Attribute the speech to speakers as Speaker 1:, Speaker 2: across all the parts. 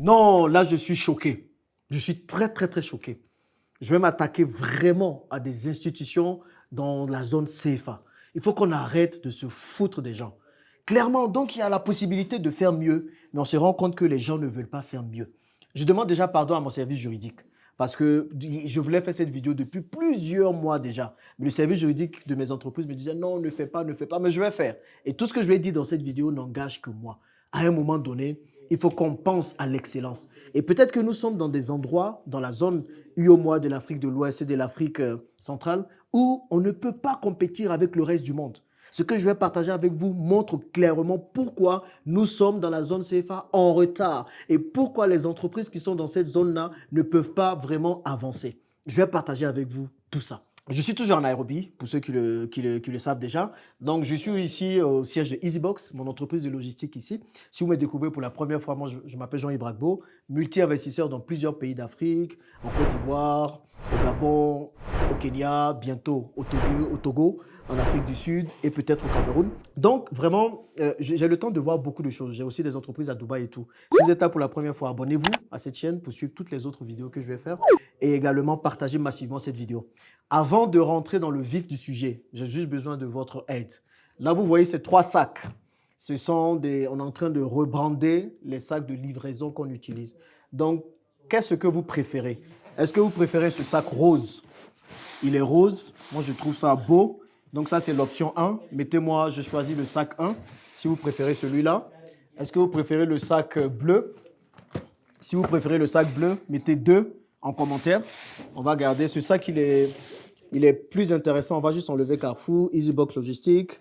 Speaker 1: Non, là, je suis choqué. Je suis très, très, très choqué. Je vais m'attaquer vraiment à des institutions dans la zone CFA. Il faut qu'on arrête de se foutre des gens. Clairement, donc, il y a la possibilité de faire mieux, mais on se rend compte que les gens ne veulent pas faire mieux. Je demande déjà pardon à mon service juridique parce que je voulais faire cette vidéo depuis plusieurs mois déjà. Mais le service juridique de mes entreprises me disait non, ne fais pas, ne fais pas, mais je vais faire. Et tout ce que je vais dire dans cette vidéo n'engage que moi. À un moment donné, il faut qu'on pense à l'excellence. Et peut-être que nous sommes dans des endroits, dans la zone UOMOA de l'Afrique de l'Ouest et de l'Afrique centrale, où on ne peut pas compétir avec le reste du monde. Ce que je vais partager avec vous montre clairement pourquoi nous sommes dans la zone CFA en retard et pourquoi les entreprises qui sont dans cette zone-là ne peuvent pas vraiment avancer. Je vais partager avec vous tout ça. Je suis toujours en Nairobi, pour ceux qui le savent déjà. Donc, je suis ici au siège de EasyBox, mon entreprise de logistique ici. Si vous me découvrez pour la première fois, moi, je m'appelle Jean Ibragbo, multi-investisseur dans plusieurs pays d'Afrique, en Côte d'Ivoire, au Gabon, au Kenya, bientôt au Togo, en Afrique du Sud et peut-être au Cameroun. Donc, vraiment, j'ai le temps de voir beaucoup de choses. J'ai aussi des entreprises à Dubaï et tout. Si vous êtes là pour la première fois, abonnez-vous à cette chaîne pour suivre toutes les autres vidéos que je vais faire et également partagez massivement cette vidéo. Avant de rentrer dans le vif du sujet, j'ai juste besoin de votre aide. Là, vous voyez ces 3 sacs. On est en train de rebrander les sacs de livraison qu'on utilise. Donc, qu'est-ce que vous préférez? Est-ce que vous préférez ce sac rose? Il est rose. Moi, je trouve ça beau. Donc, ça, c'est l'option 1. Mettez-moi, je choisis le sac 1, si vous préférez celui-là. Est-ce que vous préférez le sac bleu? Si vous préférez le sac bleu, mettez 2 en commentaire. On va garder ce sac, il est plus intéressant. On va juste enlever Carrefour, EasyBox Logistique,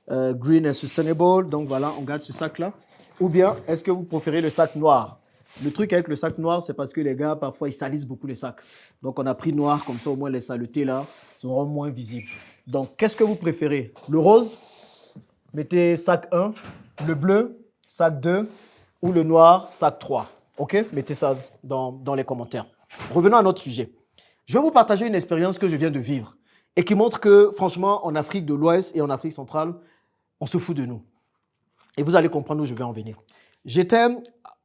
Speaker 1: Green and Sustainable. Donc voilà, on garde ce sac-là. Ou bien, est-ce que vous préférez le sac noir? Le truc avec le sac noir, c'est parce que les gars, parfois, ils salissent beaucoup les sacs. Donc on a pris noir, comme ça, au moins, les saletés, là, seront moins visibles. Donc, qu'est-ce que vous préférez? Le rose, mettez sac 1. Le bleu, sac 2. Ou le noir, sac 3. OK? Mettez ça dans les commentaires. Revenons à notre sujet. Je vais vous partager une expérience que je viens de vivre et qui montre que, franchement, en Afrique de l'Ouest et en Afrique centrale, on se fout de nous. Et vous allez comprendre où je vais en venir. J'étais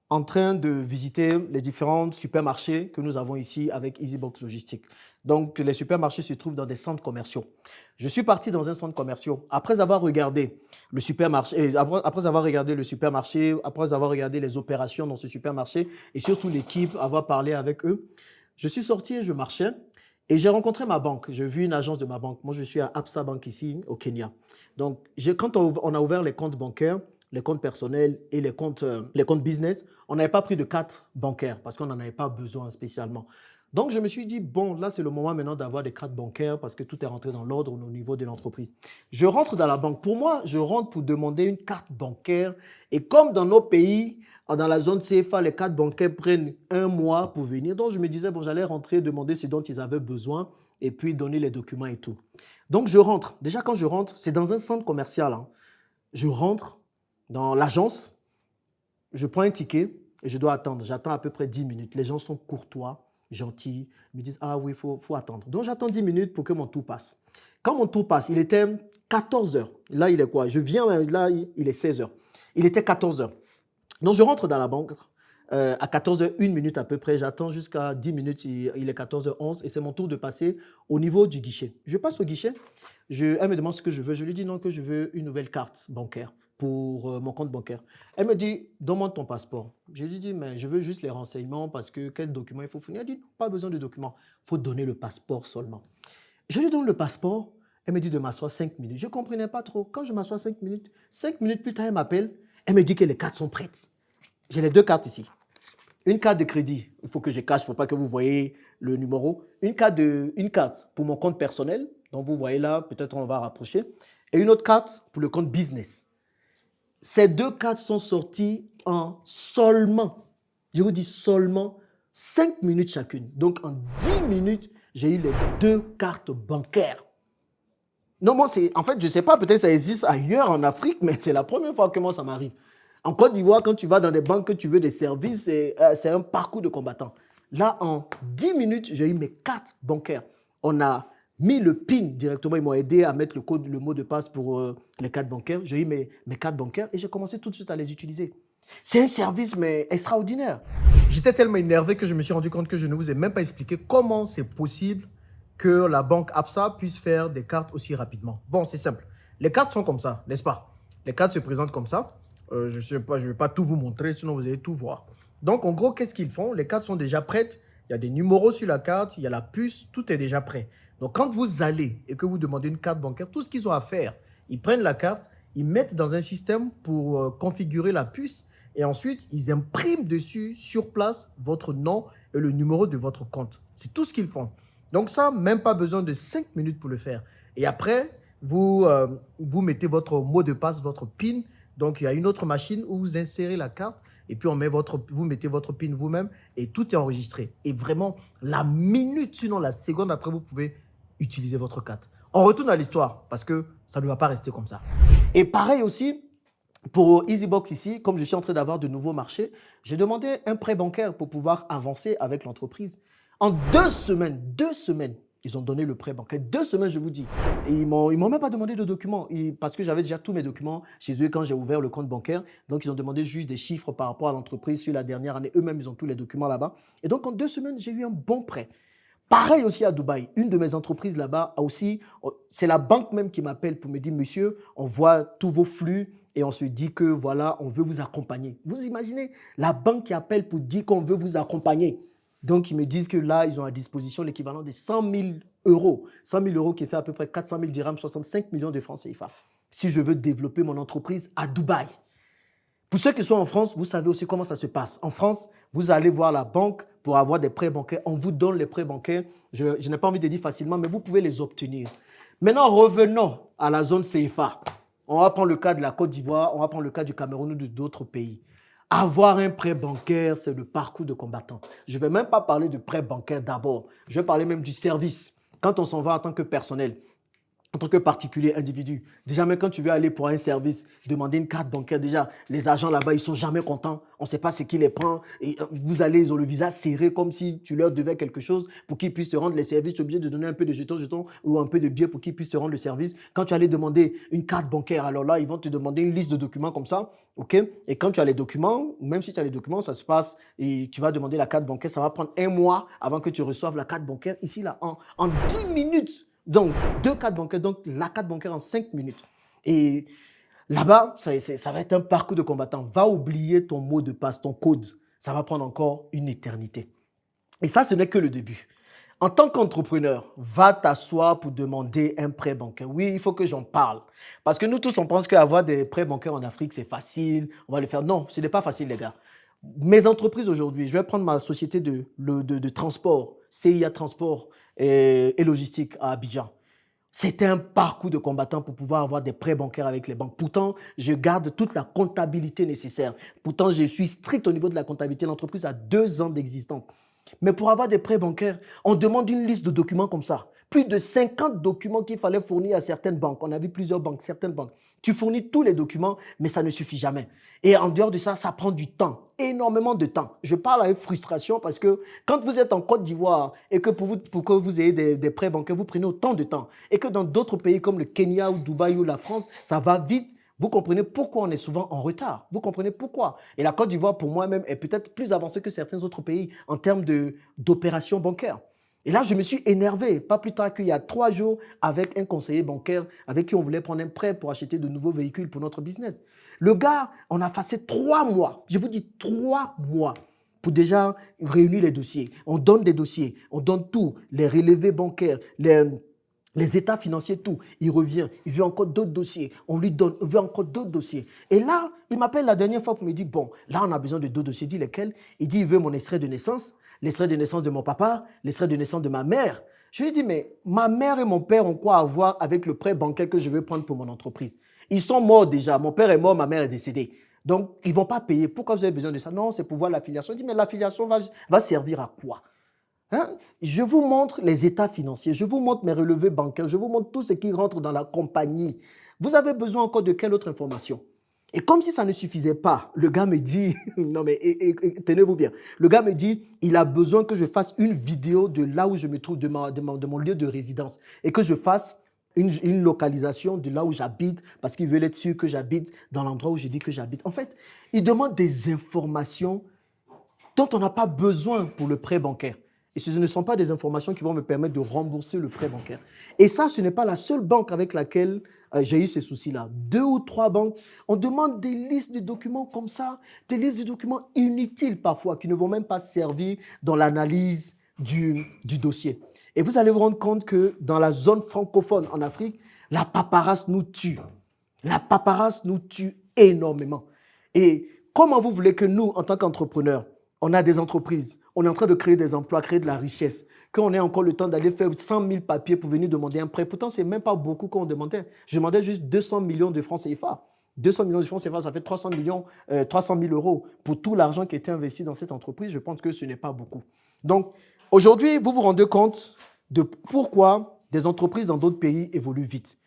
Speaker 1: en train de visiter les différents supermarchés que nous avons ici avec EasyBox Logistique. Donc, les supermarchés se trouvent dans des centres commerciaux. Je suis parti dans un centre commercial. Après avoir regardé le supermarché, après avoir regardé les opérations dans ce supermarché et surtout l'équipe, avoir parlé avec eux, je suis sorti et je marchais et j'ai rencontré ma banque. J'ai vu une agence de ma banque. Moi, je suis à Absa Bank ici, au Kenya. Donc, quand on a ouvert les comptes bancaires, les comptes personnels et les comptes business, on n'avait pas pris de carte bancaire parce qu'on n'en avait pas besoin spécialement. Donc, je me suis dit, bon, là, c'est le moment maintenant d'avoir des cartes bancaires parce que tout est rentré dans l'ordre au niveau de l'entreprise. Je rentre dans la banque. Pour moi, je rentre pour demander une carte bancaire. Et comme dans nos pays, dans la zone CFA, les cartes bancaires prennent 1 mois pour venir. Donc, je me disais, bon, j'allais rentrer, demander ce dont ils avaient besoin et puis donner les documents et tout. Donc, je rentre. Déjà, quand je rentre, c'est dans un centre commercial. Hein. Je rentre dans l'agence, je prends un ticket et je dois attendre. J'attends à peu près 10 minutes. Les gens sont courtois, gentils, me disent « Ah oui, il faut attendre ». Donc, j'attends 10 minutes pour que mon tour passe. Quand mon tour passe, il était 14 heures. Là, il est quoi? Je viens, là, il est 16 heures. Il était 14 heures. Donc, je rentre dans la banque à 14 heures, 1 minute à peu près. J'attends jusqu'à 10 minutes, il est 14h11 et c'est mon tour de passer au niveau du guichet. Je passe au guichet, elle me demande ce que je veux. Je lui dis non, que je veux une nouvelle carte bancaire pour mon compte bancaire. Elle me dit, donne-moi ton passeport. Je lui dis, mais je veux juste les renseignements parce que quel document il faut fournir. Elle dit, non, pas besoin de documents, il faut donner le passeport seulement. Je lui donne le passeport, elle me dit de m'asseoir 5 minutes. Je ne comprenais pas trop. Quand je m'assois 5 minutes plus tard, elle m'appelle, elle me dit que les cartes sont prêtes. J'ai les 2 cartes ici. Une carte de crédit, il faut que je cache, il ne faut pas que vous voyez le numéro. Une carte pour mon compte personnel, donc vous voyez là, peut-être on va rapprocher. Et une autre carte pour le compte business. Ces 2 cartes sont sorties en seulement, je vous dis seulement, 5 minutes chacune. Donc en 10 minutes, j'ai eu les 2 cartes bancaires. Non, moi, en fait, je ne sais pas, peut-être ça existe ailleurs en Afrique, mais c'est la première fois que moi, ça m'arrive. En Côte d'Ivoire, quand tu vas dans des banques, que tu veux des services, c'est un parcours de combattant. Là, en 10 minutes, j'ai eu mes cartes bancaires. On a mis le PIN directement. Ils m'ont aidé à mettre le mot de passe pour les cartes bancaires. J'ai eu mes cartes bancaires et j'ai commencé tout de suite à les utiliser. C'est un service, mais extraordinaire. J'étais tellement énervé que je me suis rendu compte que je ne vous ai même pas expliqué comment c'est possible que la banque Absa puisse faire des cartes aussi rapidement. Bon, c'est simple. Les cartes sont comme ça, n'est-ce pas? Les cartes se présentent comme ça. Je ne sais pas, je ne vais pas tout vous montrer, sinon vous allez tout voir. Donc, en gros, qu'est-ce qu'ils font? Les cartes sont déjà prêtes. Il y a des numéros sur la carte, il y a la puce, tout est déjà prêt. Donc, quand vous allez et que vous demandez une carte bancaire, tout ce qu'ils ont à faire, ils prennent la carte, ils mettent dans un système pour configurer la puce et ensuite, ils impriment dessus, sur place, votre nom et le numéro de votre compte. C'est tout ce qu'ils font. Donc ça, même pas besoin de 5 minutes pour le faire. Et après, vous mettez votre mot de passe, votre PIN. Donc, il y a une autre machine où vous insérez la carte et puis vous mettez votre PIN vous-même et tout est enregistré. Et vraiment, la minute, sinon la seconde après, vous pouvez utiliser votre carte. On retourne à l'histoire parce que ça ne va pas rester comme ça. Et pareil aussi, pour EasyBox ici, comme je suis en train d'avoir de nouveaux marchés, j'ai demandé un prêt bancaire pour pouvoir avancer avec l'entreprise. En 2 semaines, ils ont donné le prêt bancaire. 2 semaines, je vous dis. Et ils m'ont même pas demandé de documents parce que j'avais déjà tous mes documents chez eux quand j'ai ouvert le compte bancaire. Donc, ils ont demandé juste des chiffres par rapport à l'entreprise sur la dernière année. Eux-mêmes, ils ont tous les documents là-bas. Et donc, en 2 semaines, j'ai eu un bon prêt. Pareil aussi à Dubaï. Une de mes entreprises là-bas a aussi, c'est la banque même qui m'appelle pour me dire, monsieur, on voit tous vos flux et on se dit que voilà, on veut vous accompagner. Vous imaginez la banque qui appelle pour dire qu'on veut vous accompagner. Donc, ils me disent que là, ils ont à disposition l'équivalent de 100 000 euros. 100 000 euros qui fait à peu près 400 000 dirhams, 65 millions de francs CFA. Si je veux développer mon entreprise à Dubaï. Pour ceux qui sont en France, vous savez aussi comment ça se passe. En France, vous allez voir la banque pour avoir des prêts bancaires. On vous donne les prêts bancaires. Je n'ai pas envie de dire facilement, mais vous pouvez les obtenir. Maintenant, revenons à la zone CFA. On va prendre le cas de la Côte d'Ivoire, on va prendre le cas du Cameroun ou d'autres pays. Avoir un prêt bancaire, c'est le parcours de combattant. Je ne vais même pas parler de prêt bancaire d'abord. Je vais parler même du service. Quand on s'en va en tant que personnel, en tant que particulier, individu, déjà même quand tu veux aller pour un service, demander une carte bancaire, déjà les agents là-bas, ils ne sont jamais contents. On ne sait pas ce qui les prend. Et vous allez, ils ont le visage serré comme si tu leur devais quelque chose pour qu'ils puissent te rendre les services. Tu es obligé de donner un peu de jetons ou un peu de billets pour qu'ils puissent te rendre le service. Quand tu allais demander une carte bancaire, alors là, ils vont te demander une liste de documents comme ça. OK? Et quand tu as les documents, même si tu as les documents, ça se passe et tu vas demander la carte bancaire. Ça va prendre 1 mois avant que tu reçoives la carte bancaire. Ici, là, en 10 minutes. Donc, 2 cartes bancaires, donc la carte bancaire en 5 minutes. Et là-bas, ça va être un parcours de combattant. Va oublier ton mot de passe, ton code. Ça va prendre encore une éternité. Et ça, ce n'est que le début. En tant qu'entrepreneur, va t'asseoir pour demander un prêt bancaire. Oui, il faut que j'en parle. Parce que nous tous, on pense qu'avoir des prêts bancaires en Afrique, c'est facile. On va le faire. Non, ce n'est pas facile, les gars. Mes entreprises aujourd'hui, je vais prendre ma société de transport, CIA Transport et Logistique à Abidjan. C'était un parcours de combattant pour pouvoir avoir des prêts bancaires avec les banques. Pourtant, je garde toute la comptabilité nécessaire. Pourtant, je suis strict au niveau de la comptabilité. L'entreprise a 2 ans d'existence. Mais pour avoir des prêts bancaires, on demande une liste de documents comme ça. Plus de 50 documents qu'il fallait fournir à certaines banques. On a vu plusieurs banques, certaines banques. Tu fournis tous les documents, mais ça ne suffit jamais. Et en dehors de ça, ça prend du temps, énormément de temps. Je parle avec frustration parce que quand vous êtes en Côte d'Ivoire et que pour que vous ayez des prêts bancaires, vous prenez autant de temps. Et que dans d'autres pays comme le Kenya ou Dubaï ou la France, ça va vite. Vous comprenez pourquoi on est souvent en retard. Vous comprenez pourquoi. Et la Côte d'Ivoire, pour moi-même, est peut-être plus avancée que certains autres pays en termes d'opérations bancaires. Et là, je me suis énervé, pas plus tard qu'il y a 3 jours, avec un conseiller bancaire avec qui on voulait prendre un prêt pour acheter de nouveaux véhicules pour notre business. Le gars, on a passé 3 mois, je vous dis 3 mois, pour déjà réunir les dossiers. On donne des dossiers, on donne tout, les relevés bancaires, les états financiers, tout. Il revient, il veut encore d'autres dossiers. On lui donne, il veut encore d'autres dossiers. Et là, il m'appelle la dernière fois pour me dire, bon, là, on a besoin de 2 dossiers. Il dit lesquels? Il dit, il veut mon extrait de naissance, l'extrait de naissance de mon papa, l'extrait de naissance de ma mère. Je lui dis, mais ma mère et mon père ont quoi à voir avec le prêt bancaire que je veux prendre pour mon entreprise? Ils sont morts déjà. Mon père est mort, ma mère est décédée. Donc, ils ne vont pas payer. Pourquoi vous avez besoin de ça? Non, c'est pour voir l'affiliation. Je dis, mais l'affiliation va servir à quoi? Hein? Je vous montre les états financiers, je vous montre mes relevés bancaires, je vous montre tout ce qui rentre dans la compagnie. Vous avez besoin encore de quelle autre information? Et comme si ça ne suffisait pas, le gars me dit, non mais tenez-vous bien, le gars me dit, il a besoin que je fasse une vidéo de là où je me trouve, de mon lieu de résidence, et que je fasse une localisation de là où j'habite parce qu'ils veulent être sûrs que j'habite dans l'endroit où je dis que j'habite. En fait, ils demandent des informations dont on n'a pas besoin pour le prêt bancaire. Et ce ne sont pas des informations qui vont me permettre de rembourser le prêt bancaire. Et ça, ce n'est pas la seule banque avec laquelle j'ai eu ces soucis-là. 2 ou 3 banques, on demande des listes de documents comme ça, des listes de documents inutiles parfois, qui ne vont même pas servir dans l'analyse du dossier. Et vous allez vous rendre compte que dans la zone francophone en Afrique, la paperasse nous tue. La paperasse nous tue énormément. Et comment vous voulez que nous, en tant qu'entrepreneurs, on a des entreprises, on est en train de créer des emplois, créer de la richesse, qu'on ait encore le temps d'aller faire 100 000 papiers pour venir demander un prêt. Pourtant, ce n'est même pas beaucoup qu'on demandait. Je demandais juste 200 millions de francs CFA. 200 millions de francs CFA, ça fait 300 000 euros pour tout l'argent qui était investi dans cette entreprise. Je pense que ce n'est pas beaucoup. Donc, aujourd'hui, vous vous rendez compte de pourquoi des entreprises dans d'autres pays évoluent vite.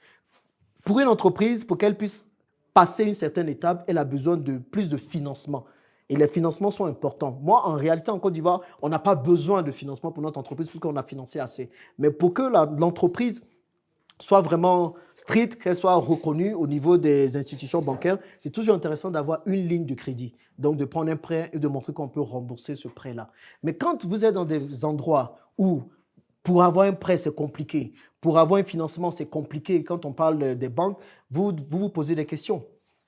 Speaker 1: Pour une entreprise, pour qu'elle puisse passer une certaine étape, elle a besoin de plus de financement. Et les financements sont importants. Moi, en réalité, en Côte d'Ivoire, on n'a pas besoin de financement pour notre entreprise puisqu'on a financé assez. Mais pour que l'entreprise soit vraiment stricte, qu'elle soit reconnue au niveau des institutions bancaires, c'est toujours intéressant d'avoir une ligne de crédit. Donc, de prendre un prêt et de montrer qu'on peut rembourser ce prêt-là. Mais quand vous êtes dans des endroits où pour avoir un prêt, c'est compliqué. Pour avoir un financement, c'est compliqué. Quand on parle des banques, vous posez des questions.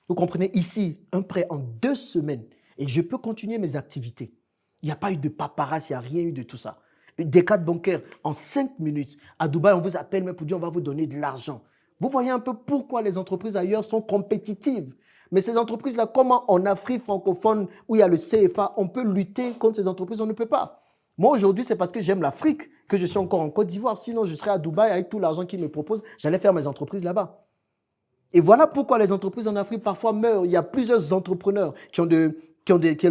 Speaker 1: Vous comprenez, ici, un prêt en 2 semaines et je peux continuer mes activités. Il n'y a pas eu de paparazzi, il n'y a rien eu de tout ça. Des cartes bancaires en 5 minutes. À Dubaï, on vous appelle, mais pour dire on va vous donner de l'argent. Vous voyez un peu pourquoi les entreprises ailleurs sont compétitives. Mais ces entreprises-là, comment en Afrique francophone, où il y a le CFA, on peut lutter contre ces entreprises? On ne peut pas. Moi, aujourd'hui, c'est parce que j'aime l'Afrique que je suis encore en Côte d'Ivoire. Sinon, je serais à Dubaï avec tout l'argent qu'ils me proposent. J'allais faire mes entreprises là-bas. Et voilà pourquoi les entreprises en Afrique parfois meurent. Il y a plusieurs entrepreneurs qui ont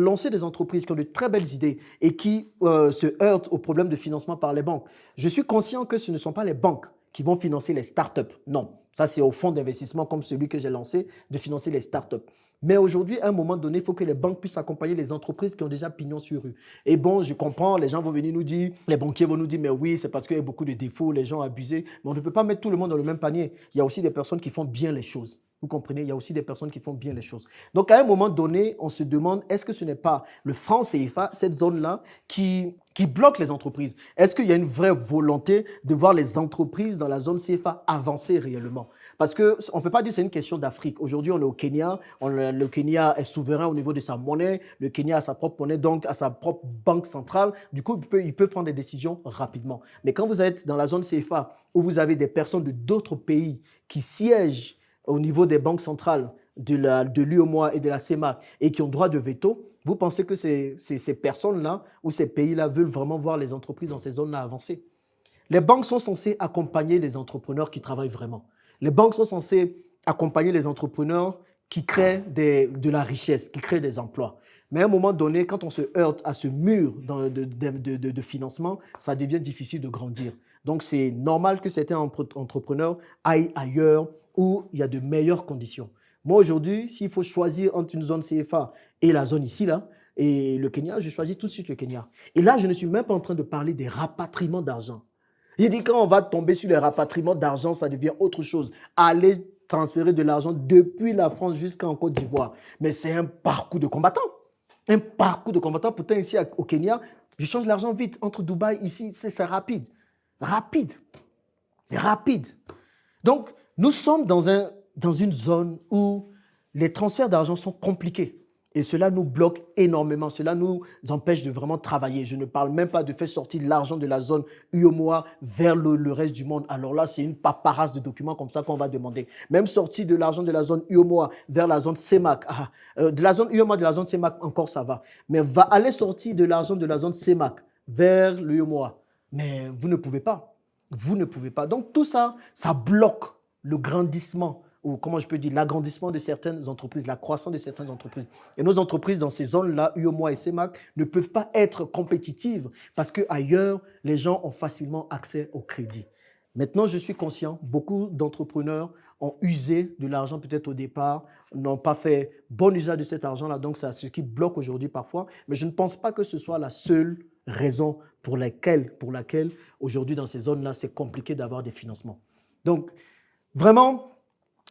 Speaker 1: lancé des entreprises, qui ont de très belles idées et qui se heurtent aux problèmes de financement par les banques. Je suis conscient que ce ne sont pas les banques qui vont financer les startups. Non, ça c'est au fonds d'investissement comme celui que j'ai lancé, de financer les startups. Mais aujourd'hui, à un moment donné, il faut que les banques puissent accompagner les entreprises qui ont déjà pignon sur rue. Et bon, je comprends, les gens vont venir nous dire, les banquiers vont nous dire, mais oui, c'est parce qu'il y a beaucoup de défauts, les gens ont abusé. Mais on ne peut pas mettre tout le monde dans le même panier. Il y a aussi des personnes qui font bien les choses. Vous comprenez, il y a aussi des personnes qui font bien les choses. Donc, à un moment donné, on se demande, est-ce que ce n'est pas le franc CFA, cette zone-là, qui bloque les entreprises? Est-ce qu'il y a une vraie volonté de voir les entreprises dans la zone CFA avancer réellement? Parce qu'on ne peut pas dire que c'est une question d'Afrique. Aujourd'hui, on est au Kenya. Le Kenya est souverain au niveau de sa monnaie. Le Kenya a sa propre monnaie, donc a sa propre banque centrale. Du coup, il peut prendre des décisions rapidement. Mais quand vous êtes dans la zone CFA, où vous avez des personnes de d'autres pays qui siègent au niveau des banques centrales de l'UEMOA et de la CEMAC et qui ont droit de veto, vous pensez que ces personnes-là ou ces pays-là veulent vraiment voir les entreprises dans ces zones-là avancer? Les banques sont censées accompagner les entrepreneurs qui travaillent vraiment. Les banques sont censées accompagner les entrepreneurs qui créent de la richesse, qui créent des emplois. Mais à un moment donné, quand on se heurte à ce mur de financement, ça devient difficile de grandir. Donc, c'est normal que certains entrepreneurs aillent ailleurs où il y a de meilleures conditions. Moi, aujourd'hui, s'il faut choisir entre une zone CFA et la zone ici, là, et le Kenya, je choisis tout de suite le Kenya. Et là, je ne suis même pas en train de parler des rapatriements d'argent. Il dit quand on va tomber sur les rapatriements d'argent, ça devient autre chose. Aller transférer de l'argent depuis la France jusqu'en Côte d'Ivoire. Mais c'est un parcours de combattant. Un parcours de combattant. Pourtant, ici au Kenya, je change l'argent vite. Entre Dubaï, ici, c'est rapide. Rapide. Rapide. Donc, nous sommes dans une zone où les transferts d'argent sont compliqués. Et cela nous bloque énormément. Cela nous empêche de vraiment travailler. Je ne parle même pas de faire sortir l'argent de la zone UEMOA vers le reste du monde. Alors là, c'est une paperasse de documents comme ça qu'on va demander. Même sortir de l'argent de la zone UEMOA vers la zone CEMAC. De la zone UEMOA, de la zone CEMAC, encore ça va. Mais va aller sortir de l'argent de la zone CEMAC vers l'UEMOA. Mais vous ne pouvez pas. Vous ne pouvez pas. Donc tout ça, ça bloque le grandissement ou comment je peux dire, l'agrandissement de certaines entreprises, la croissance de certaines entreprises. Et nos entreprises dans ces zones-là, UEMOA et CEMAC, ne peuvent pas être compétitives parce qu'ailleurs, les gens ont facilement accès au crédit. Maintenant, je suis conscient, beaucoup d'entrepreneurs ont usé de l'argent peut-être au départ, n'ont pas fait bon usage de cet argent-là, donc c'est ce qui bloque aujourd'hui parfois. Mais je ne pense pas que ce soit la seule raison pour laquelle aujourd'hui dans ces zones-là, c'est compliqué d'avoir des financements. Donc, Vraiment,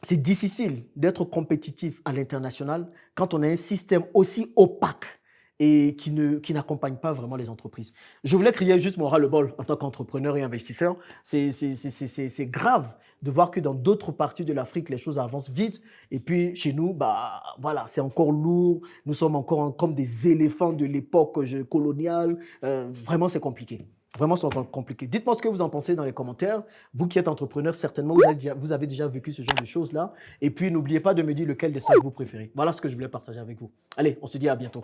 Speaker 1: c'est difficile d'être compétitif à l'international quand on a un système aussi opaque et qui n'accompagne pas vraiment les entreprises. Je voulais crier juste mon ras-le-bol en tant qu'entrepreneur et investisseur. C'est grave de voir que dans d'autres parties de l'Afrique, les choses avancent vite. Et puis chez nous, bah, voilà, c'est encore lourd. Nous sommes encore comme des éléphants de l'époque coloniale. Vraiment, c'est compliqué. Vraiment, c'est encore compliqué. Dites-moi ce que vous en pensez dans les commentaires. Vous qui êtes entrepreneur, certainement, vous avez déjà vécu ce genre de choses-là. Et puis, n'oubliez pas de me dire lequel des cinq vous préférez. Voilà ce que je voulais partager avec vous. Allez, on se dit à bientôt.